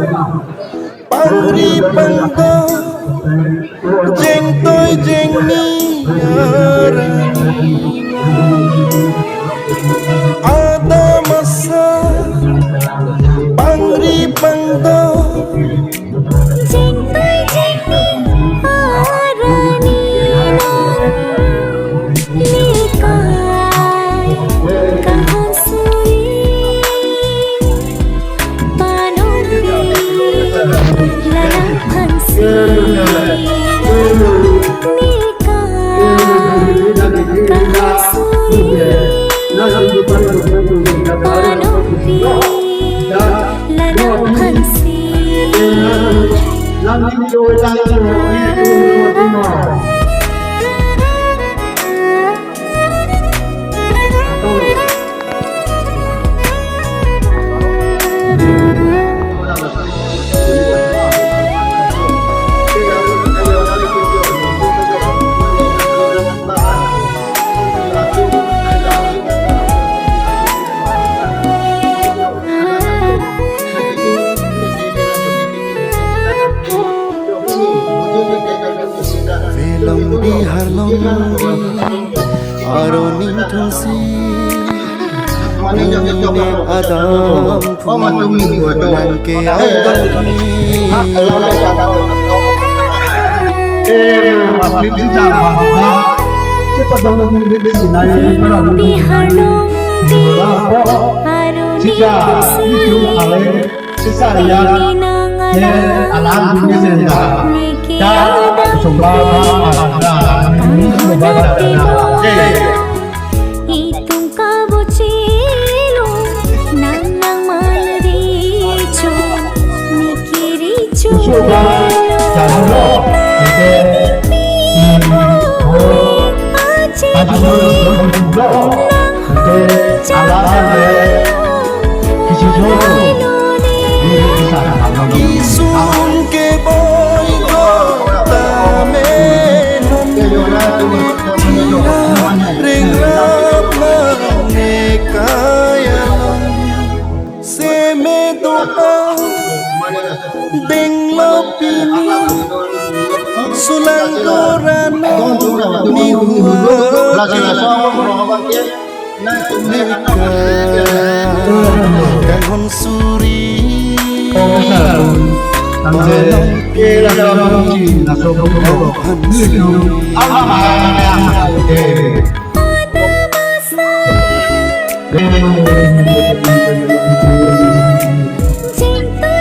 Pangri pangdo jeng toy jeng ni ada masa pangri pangdo jeng toy jeng ni harani nikai kahasui panubi lalang hansi Film di harlong aroning thungsi Nune adam nangke abani di harlong di haruni itong kabuchilo nang malricho mikiricho Isun ke boy go tame ring rap ne kaya se me doa ding lopini sulang gorano ni huwa kahon suri Cinta